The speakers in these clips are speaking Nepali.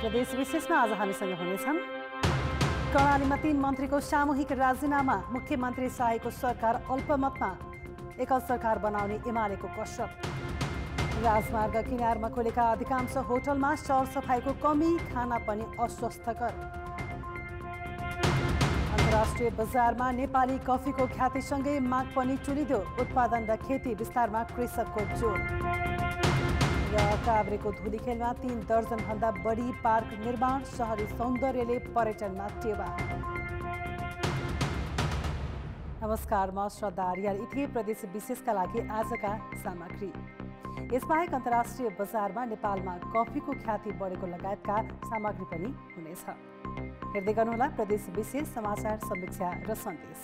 प्रदेश विशेषमा आज हामीसँग हुनेछन् कर्णालीमा 3 मन्त्रीको सामूहिक राजीनामा, मुख्यमन्त्री शाहीको सरकार अल्पमतमा एकल सरकार बनाउने एमालेको कसरत। राजमार्ग किनारमा खोलेका अधिकांश होटलमा सरसफाइको कमी, खाना पनि अस्वस्थकर। अन्तर्राष्ट्रिय बजारमा नेपाली कफीको ख्यातिसँगै माग पनि चुलिदो, उत्पादन र खेती विस्तारमा कृषकको जोड। र काभ्रेको धुलीखेलमा 3 दर्जनभन्दा बढी पार्क निर्माण, शहरी सौन्दर्यले पर्यटनमा टेवा। नमस्कार, म श्रद्धा आर्याल। यति प्रदेश विशेषका लागि आजका सामग्री। यसबाहेक अन्तर्राष्ट्रिय बजारमा नेपालमा कफीको ख्याति बढेको लगायतका सामग्री पनि हुनेछ। हेर्दै गर्नुहोला प्रदेश विशेष समाचार समीक्षा र सन्देश।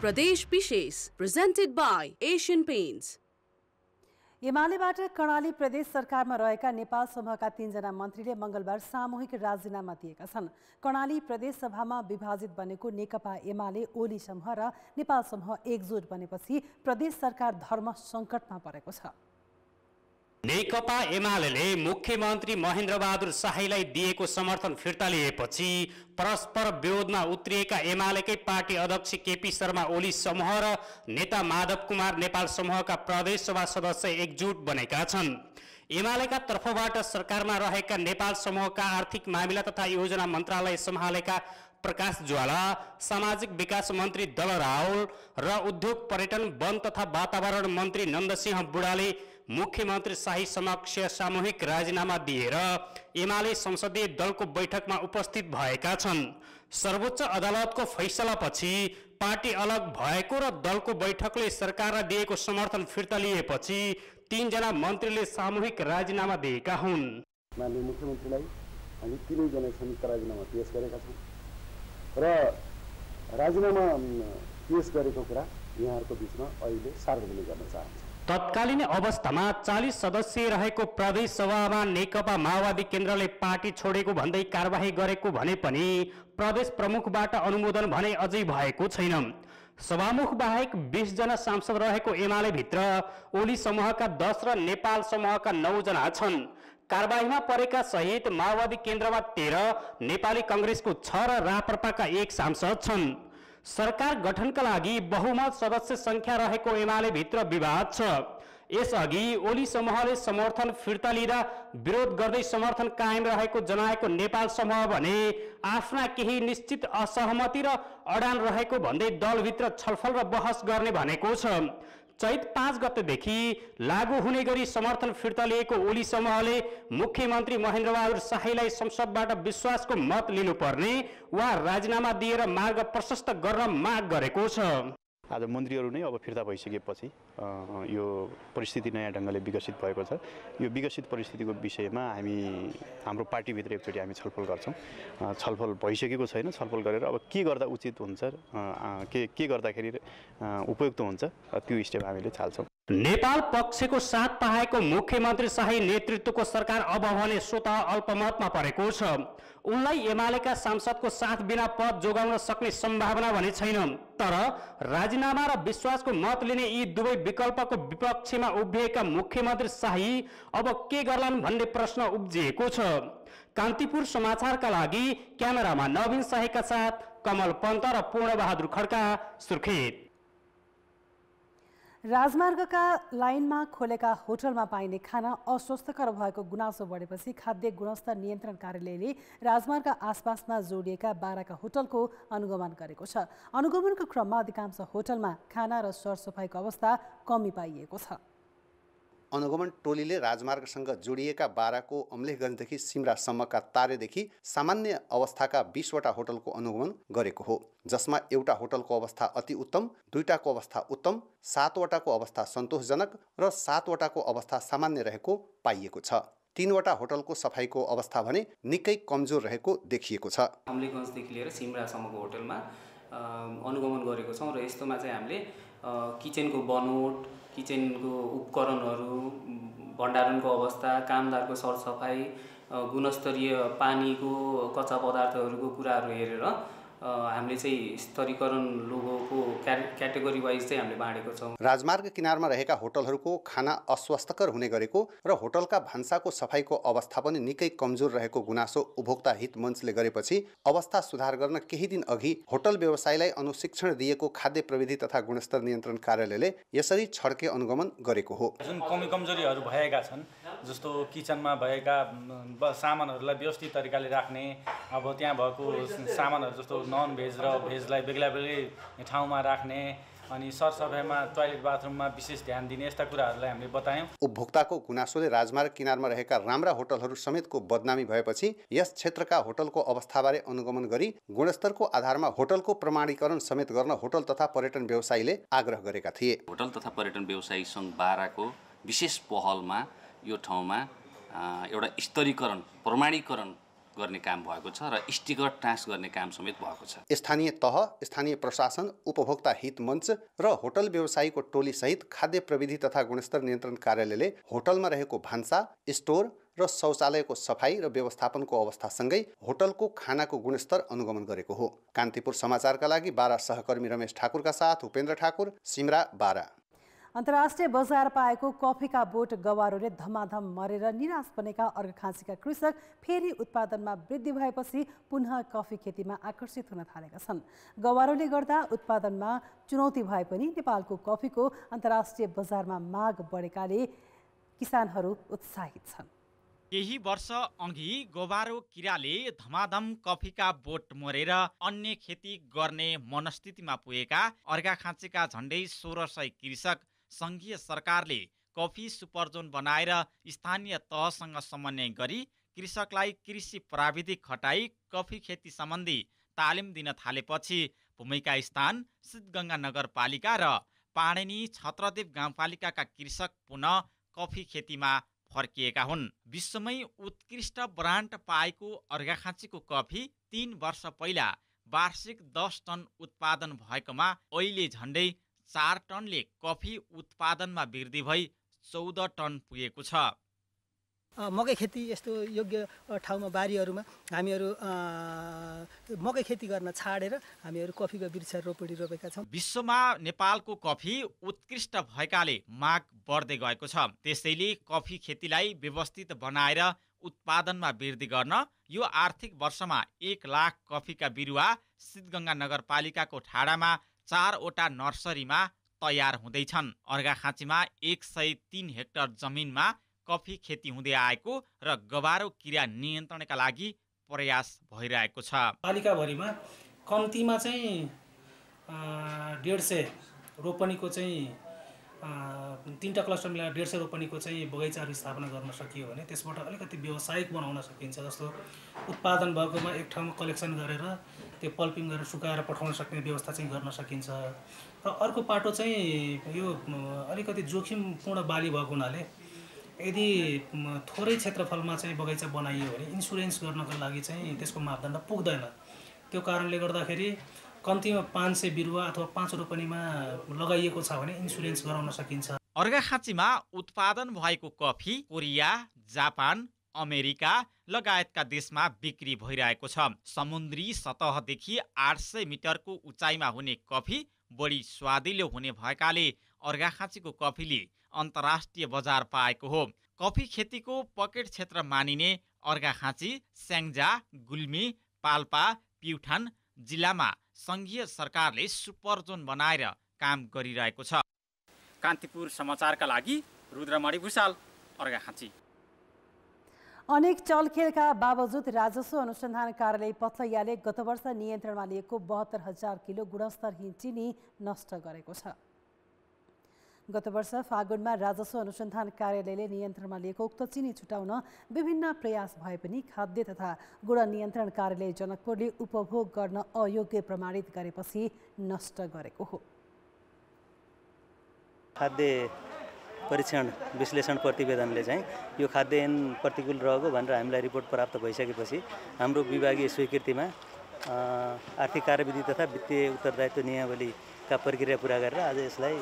प्रदेश विशेष presented by Asian Paints। एमालेबाट कर्णाली प्रदेश सरकारमा रहेका नेपाल समूहका 3 जना मन्त्रीले मंगलबार सामूहिक राजीनामा दिएका छन्। कर्णाली प्रदेश सभामा विभाजित बनेको नेकपा एमाले ओली समूह र नेपाल समूह एकजुट बनेपछि प्रदेश सरकार धर्म सङ्कटमा परेको छ। नेकपा एमाले मुख्यमन्त्री महेन्द्र बहादुर शाहीलाई दिएको समर्थन फिर्ता लिएपछि परस्पर विरोधमा उत्रिएका एमालेकै पार्टी अध्यक्ष केपी शर्मा ओली समूह र नेता माधव कुमार नेपाल समूहका प्रदेश सभा सदस्य एकजुट बनेका छन्। एमालेका तर्फबाट सरकारमा रहेका नेपाल समूहका आर्थिक मामिला तथा योजना मन्त्रालय सम्हालेका प्रकाश ज्वाला, सामाजिक विकास मन्त्री दल रावल र उद्योग पर्यटन वन तथा वातावरण मन्त्री नन्दसिंह बुढाले मुख्यमन्त्री शाही समक्ष सामूहिक राजीनामा दिएर एमाले संसदीय दलको बैठकमा उपस्थित भएका छन्। सर्वोच्च अदालतको फैसलापछि पार्टी अलग भएको र दलको बैठकले सरकारलाई दिएको समर्थन फिर्ता लिएपछि 3 जना मन्त्रीले सामूहिक राजीनामा दिएका हुन्। माननीय मुख्यमन्त्रीलाई हामी 3 जना संयुक्त राजीनामा पेश गरेका छौँ र राजीनामा पेश गरेको कुरा यहाँहरूको बीचमा अहिले सार्वजनिक गर्न चाहन्छु। तत्कालीन अवस्थामा 40 सदस्य रहेको प्रदेश सभामा नेकपा माओवादी केन्द्रले पार्टी छोडेको भन्दै कारबाही गरेको भने पनि प्रदेश प्रमुखबाट अनुमोदन भने अझै भएको छैन। सभामुख बाहेक 20 जना सांसद रहेको एमाले भित्र ओली समूहका 10 र नेपाल समूहका 9 जना छन्। कारबाहीमा परेका सहित माओवादी केन्द्रमा 13, नेपाली कांग्रेसको 6 र राप्रपाका 1 सांसद छन्। सरकार गठनका लागि बहुमत सदस्य संख्या रहेको एमाले भित्र विवाद छ। यसअघि ओली समूहले समर्थन फिर्ता लिँदा विरोध गर्दै समर्थन कायम रहेको जनाएको नेपाल समूह भने आफ्ना केही निश्चित असहमति र अडान रहेको भन्दै दलभित्र छलफल र बहस गर्ने भनेको छ। चैत 5 गतेदेखि लागू हुने गरी समर्थन फिर्ता लिएको ओली समूहले मुख्यमन्त्री महेन्द्र बहादुर शाहीलाई संसदबाट विश्वासको मत लिनुपर्ने वा राजीनामा दिएर मार्ग प्रशस्त गर्न माग गरेको छ। आज मन्त्रीहरू नै अब फिर्ता भइसकेपछि यो परिस्थिति नयाँ ढङ्गले विकसित भएको छ। यो विकसित परिस्थितिको विषयमा हाम्रो पार्टीभित्र एकचोटि हामी छलफल गर्छौँ। छलफल भइसकेको छैन, छलफल गरेर अब के गर्दा उचित हुन्छ, के गर्दाखेरि उपयुक्त हुन्छ त्यो स्टेप हामीले चाल्छौँ। नेपाल पक्षको साथ पाएको मुख्यमन्त्री शाही नेतृत्वको सरकार अब भने स्वतः अल्पमतमा परेको छ। उनलाई एमालेका सांसदको साथ बिना पद जोगाउन सक्ने सम्भावना भने छैन। तर राजीनामा र विश्वासको मत लिने यी दुवै विकल्पको विपक्षमा उभिएका मुख्यमन्त्री शाही अब के गर्लान् भन्ने प्रश्न उब्जिएको छ। कान्तिपुर समाचारका लागि क्यामेरामा नवीन शाहीका साथ कमल पन्त र पूर्णबहादुर खड्का, सुर्खेत। राजमार्गका लाइनमा खोलेका होटलमा पाइने खाना अस्वस्थकर भएको गुनासो बढेपछि खाद्य गुणस्तर नियन्त्रण कार्यालयले राजमार्ग आसपासमा जोडिएका 12 होटलको अनुगमन गरेको छ। अनुगमनको क्रममा अधिकांश होटलमा खाना र सरसफाइको अवस्था कमी पाइएको छ। अनुगमन टोलीले राजमार्गसँग जोडिएका 12 को अम्लेखगञ्जदेखि सिमरासम्मका तारेदेखि सामान्य अवस्थाका 20 वटा होटलको अनुगमन गरेको हो, जसमा एउटा होटलको अवस्था अति उत्तम, 2टाको अवस्था उत्तम, 7 वटाको अवस्था सन्तोषजनक र 7 वटाको अवस्था सामान्य रहेको पाइएको छ। 3 वटा होटलको सफाईको अवस्था भने निकै कमजोर रहेको देखिएको छ। अम्लेखगञ्जदेखि लिएर सिमरासम्मको होटलमा अनुगमन गरेको छौँ र यस्तोमा चाहिँ हामीले किचनको बनोट, किचनको उपकरणहरू, भण्डारणको अवस्था, कामदारको सरसफाइ, गुणस्तरीय पानीको, कच्चा पदार्थहरूको कुराहरू हेरेर हामीले चाहिँ स्तरीकरण लोगोको क्याटेगोरी वाइज चाहिँ हामीले बाँडेको छौँ। राजमार्ग किनारमा रहेका होटलहरूको खाना अस्वास्थ्यकर हुने गरेको र होटलका भान्साको सफाइको अवस्था पनि निकै कमजोर रहेको गुनासो उपभोक्ता हित मञ्चले गरेपछि अवस्था सुधार गर्न केही दिन अघि होटल व्यवसायलाई अनुशिक्षण दिएको खाद्य प्रविधि तथा गुणस्तर नियन्त्रण कार्यालयले यसरी छड्के अनुगमन गरेको हो। जुन कमजोरीहरू भएका छन्, जस्तो किचनमा भएका सामानहरूलाई व्यवस्थित तरिकाले राख्ने, अब त्यहाँ भएको सामानहरू जस्तो नन भेज र भेजलाई बेग्ला बेग्लै ठाउँमा राख्ने, अनि सरसफाइमा टोयलेट बाथरुममा विशेष ध्यान दिने, यस्ता कुराहरूलाई हामीले बतायौँ। उपभोक्ताको गुनासोले राजमार्ग किनारमा रहेका राम्रा होटलहरू समेतको बदनामी भएपछि यस क्षेत्रका होटलको अवस्थाबारे अनुगमन गरी गुणस्तरको आधारमा होटलको प्रमाणीकरण समेत गर्न होटल तथा पर्यटन व्यवसायीले आग्रह गरेका थिए। होटल तथा पर्यटन व्यवसायी सङ्घ बाराको विशेष पहलमा यो ठाउँमा एउटा स्तरीकरण प्रमाणीकरण गर्ने काम भएको छ र स्टिकर टाँस गर्ने काम समेत भएको छ। स्थानीय तह, स्थानीय प्रशासन, उपभोक्ता हित मञ्च र होटल व्यवसायीको टोली सहित खाद्य प्रविधि तथा गुणस्तर नियन्त्रण कार्यालयले होटलमा रहेको भान्सा, स्टोर र शौचालयको सफाई र व्यवस्थापनको अवस्थासँगै होटलको खानाको गुणस्तर अनुगमन गरेको हो। कान्तिपुर समाचारका लागि बारा सहकर्मी रमेश ठाकुरका साथ उपेन्द्र ठाकुर, सिमरा, बारा। अन्तर्राष्ट्रिय बजार पाएको कफीका बोट गवारोले धमाधम मरेर निराश बनेका अर्घाखाँचीका कृषक फेरि उत्पादनमा वृद्धि भएपछि पुनः कफी खेतीमा आकर्षित हुन थालेका छन्। गवारोले गर्दा उत्पादनमा चुनौती भए पनि नेपालको कफीको अन्तर्राष्ट्रिय बजारमा माग बढेकाले किसानहरू उत्साहित छन्। केही वर्ष अघि गोबारो किराले धमाधम कफीका बोट मोरेर अन्य खेती गर्ने मनस्थितिमा पुगेका अर्घाखाँचीका झण्डै 1600 कृषक सङ्घीय सरकारले कफी सुपरजोन बनाएर स्थानीय तहसँग समन्वय गरी कृषकलाई कृषि प्राविधिक खटाई कफी खेती सम्बन्धी तालिम दिन थालेपछि भूमिका स्थान सिद्धगङ्गा नगरपालिका र पाणिनी छत्रदेव गाउँपालिकाका कृषक पुनः कफी खेतीमा फर्किएका हुन्। विश्वमै उत्कृष्ट ब्रान्ड पाएको अर्घाखाँचीको कफी 3 वर्ष पहिला वार्षिक 10 टन उत्पादन भएकोमा अहिले झण्डै 4 टनले कफी उत्पादनमा वृद्धि भई 14 टन पुगेको छ। मकै खेती यस्तो योग्य ठाउँमा बारीहरूमा हामीहरू मकै खेती गर्न छाडेर हामीहरू कफीको वृक्ष रोपेका छौँ। विश्वमा नेपालको कफी उत्कृष्ट भएकाले माग बढ्दै गएको छ। त्यसैले कफी खेतीलाई व्यवस्थित बनाएर उत्पादनमा वृद्धि गर्न यो आर्थिक वर्षमा 1 लाख कफीका बिरुवा सिद्धगङ्गा नगरपालिकाको ठाडामा 4 वटा नर्सरीमा तयार हुँदैछन्। अर्घाखाँचीमा 103 हेक्टर जमिनमा कफी खेती हुँदै आएको र गबारो किरा नियन्त्रणका लागि प्रयास भइरहेको छ। पालिकाभरिमा कम्तीमा चाहिँ 150 रोपनीको चाहिँ 3टा क्लस्टर मिलाएर 150 रोपनीको चाहिँ बगैँचाहरू स्थापना गर्न सकियो भने त्यसबाट अलिकति व्यावसायिक बनाउन सकिन्छ। जस्तो उत्पादन भएकोमा एक ठाउँमा कलेक्सन गरेर त्यो पल्पिङ गरेर सुकाएर पठाउन सक्ने व्यवस्था चाहिँ गर्न सकिन्छ। र अर्को पाटो चाहिँ यो अलिकति जोखिमपूर्ण बाली भएको हुनाले यदि थोरै क्षेत्रफलमा चाहिँ बगैँचा बनाइयो भने इन्सुरेन्स गर्नको लागि चाहिँ त्यसको मापदण्ड पुग्दैन। त्यो कारणले गर्दाखेरि कम्तीमा 500 बिरुवा अथवा 5 रोपनीमा लगाइएको छ भने इन्सुरेन्स गराउन सकिन्छ। अर्घाखाँचीमा उत्पादन भएको कफी कोरिया, जापान, अमेरिका लगायतका देशमा बिक्री भइरहेको छ। समुद्री सतहदेखि 800 मिटरको उचाइमा हुने कफी बढी स्वादिलो हुने भएकाले अर्घाखाँचीको कफीले अन्तर्राष्ट्रिय बजार पाएको हो। कफी खेतीको पकेट क्षेत्र मानिने अर्घाखाँची, स्याङ्जा, गुल्मी, पाल्पा, प्युठान जिल्लामा सङ्घीय सरकारले सुपर जोन बनाएर काम गरिरहेको छ। कान्तिपुर समाचारका लागि रुद्रमणि भुषाल, अर्घाखाँची। अनेक चलखेलका बावजुद राजस्व अनुसन्धान कार्यालय पथलैयाले गत वर्ष नियन्त्रणमा लिएको 72,000 किलो गुणस्तरहीन चिनी नष्ट गरेको छ। गत वर्ष फागुनमा राजस्व अनुसन्धान कार्यालयले नियन्त्रणमा लिएको उक्त चिनी छुटाउन विभिन्न प्रयास भए पनि खाद्य तथा गुण नियन्त्रण कार्यालय जनकपुरले उपभोग गर्न अयोग्य प्रमाणित गरेपछि नष्ट गरेको हो। खाद्य परीक्षण विश्लेषण प्रतिवेदनले चाहिँ यो खाद्यान्न प्रतिकूल रहेको भनेर हामीलाई रिपोर्ट प्राप्त भइसकेपछि हाम्रो विभागीय स्वीकृतिमा आर्थिक कार्यविधि तथा वित्तीय उत्तरदायित्व नियमावलीका प्रक्रिया पूरा गरेर आज यसलाई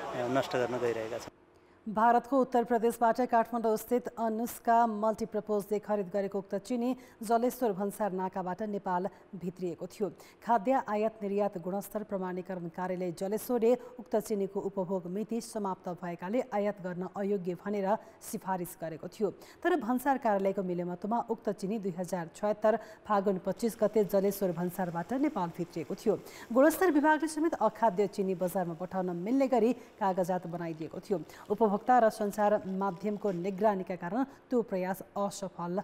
नष्ट गर्न गइरहेका छन्। भारतको उत्तर प्रदेशबाट काठमाडौँ स्थित अनुष्का मल्टिप्रपोजले खरिद गरेको उक्त चिनी जलेश्वर भन्सार नाकाबाट नेपाल भित्रिएको थियो। खाद्य आयात निर्यात गुणस्तर प्रमाणीकरण कार्यालय जलेश्वरले उक्त चिनीको उपभोग मिति समाप्त भएकाले आयात गर्न अयोग्य भनेर सिफारिस गरेको थियो। तर भन्सार कार्यालयको मिलेमतोमा उक्त चिनी 2076 फागुन 25 गते जलेश्वर भन्सारबाट नेपाल भित्रिएको थियो। गुणस्तर विभागले समेत अखाद्य चिनी बजारमा पठाउन मिल्ने गरी कागजात बनाइदिएको थियो। उपभोक्ता र सञ्चार माध्यमको निगरानीका कारण त्यो प्रयास असफल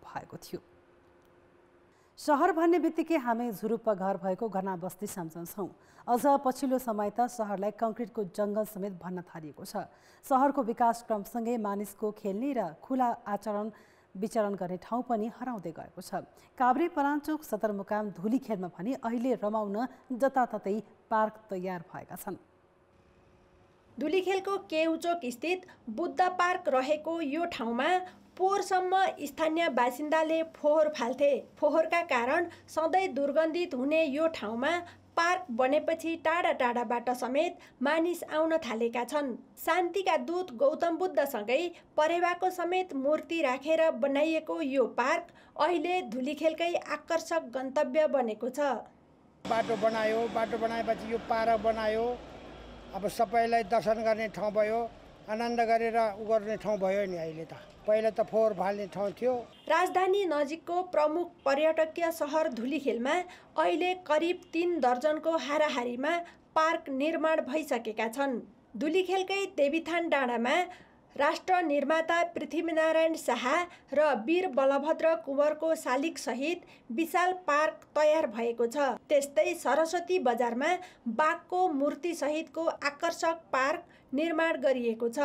भएको थियो। सहर भन्ने बित्तिकै हामी झुरुप्प घर भएको घना बस्ती सम्झन्छौँ। अझ पछिल्लो समय त सहरलाई कङ्क्रिटको जङ्गल समेत भन्न थालिएको छ। सहरको विकास क्रमसँगै मानिसको खेल्ने र खुला आचरण विचरण गर्ने ठाउँ पनि हराउँदै गएको छ। काभ्रे पलाञ्चोक सदरमुकाम धुलीखेलमा पनि अहिले रमाउन जताततै पार्क तयार भएका छन्। धुलीखेलको केउचोक स्थित बुद्ध पार्क रहेको यो ठाउँमा पोहोरसम्म स्थानीय बासिन्दाले फोहोर फाल्थे। फोहोरका कारण सधैँ दुर्गन्धित हुने यो ठाउँमा पार्क बनेपछि टाढा टाढाबाट समेत मानिस आउन थालेका छन्। शान्तिका दूत गौतम बुद्धसँगै परेवाको समेत मूर्ति राखेर बनाइएको यो पार्क अहिले धुलीखेलकै आकर्षक गन्तव्य बनेको छ। बाटो बनाएपछि यो पार्क बनायो। अब सबैलाई दर्शन गर्ने ठाउँ भयो, आनन्द गरेर गर्ने ठाउँ भयो नि। अहिले त पहिला त फोहोर फाल्ने ठाउँ थियो। राजधानी नजिकको प्रमुख पर्यटकीय सहर धुलीखेलमा अहिले करिब 3 दर्जनको हाराहारीमा पार्क निर्माण भइसकेका छन्। धुलीखेलकै देवीथान डाँडामा राष्ट्र निर्माता पृथ्वीनारायण शाह र वीर बलभद्र कुँवरको शालिग सहित विशाल पार्क तयार भएको छ। त्यस्तै सरस्वती बजारमा बाघको मूर्ति सहितको आकर्षक पार्क निर्माण गरिएको छ।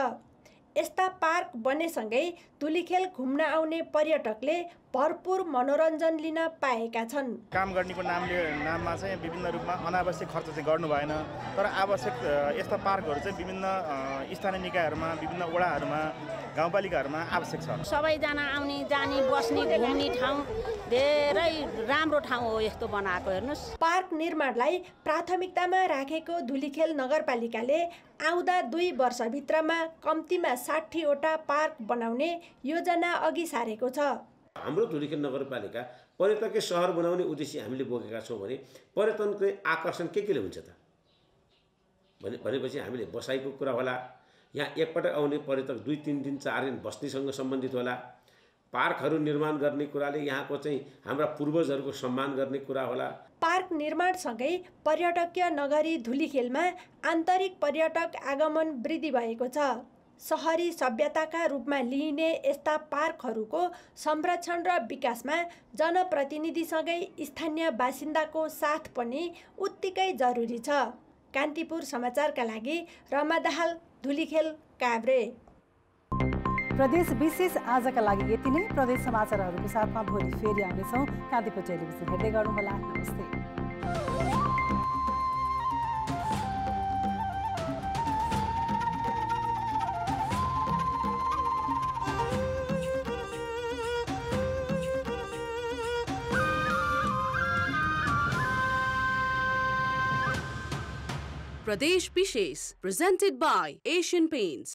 यस्ता पार्क बनेसँगै धुलीखेल घुम्न आउने पर्यटकले भरपूर मनोरञ्जन लिन पाएका छन्। काम गर्नेको नाममा चाहिँ विभिन्न रूपमा अनावश्यक खर्च चाहिँ गर्नु भएन। तर आवश्यक यस्ता पार्कहरू चाहिँ विभिन्न स्थानीय निकायहरूमा, विभिन्न वडाहरूमा, गाउँपालिकाहरूमा आवश्यक छ। सबैजना आउने जाने बस्ने घुम्ने ठाउँ धेरै राम्रो ठाउँ हो यस्तो बनाएको। हेर्नुहोस्, पार्क निर्माणलाई प्राथमिकतामा राखेको धुलीखेल नगरपालिकाले आउँदा 2 वर्षभित्रमा कम्तीमा 60वटा पार्क बनाउने योजना अघि सारेको छ। हाम्रो धुलीखेल नगरपालिका पर्यटकीय सहर बनाउने उद्देश्य हामीले बोकेका छौँ भने पर्यटनको आकर्षण केले हुन्छ त भनेपछि हामीले बसाइको कुरा होला। यहाँ एकपटक आउने पर्यटक 2-3 दिन 4 दिन बस्नेसँग सम्बन्धित होला। पार्कहरू निर्माण गर्ने कुराले यहाँको चाहिँ हाम्रा पूर्वजहरूको सम्मान गर्ने कुरा होला। पार्क निर्माणसँगै पर्यटकीय नगरी धुलीखेलमा आन्तरिक पर्यटक आगमन वृद्धि भएको छ। सहरी सभ्यताका रूपमा लिइने यस्ता पार्कहरूको संरक्षण र विकासमा जनप्रतिनिधिसँगै स्थानीय बासिन्दाको साथ पनि उत्तिकै जरुरी छ। कान्तिपुर समाचारका लागि रमा दाहाल, धुलीखेल, काभ्रे। प्रदेश विशेष आजका लागि यति नै। प्रदेश समाचारहरूको साथमा भोलि फेरि आउनेछौँ। कान्तिपुर टेलिभिजन हेर्दै गर्नुहोला। नमस्ते। Pradesh Vishesh, presented by Asian Paints.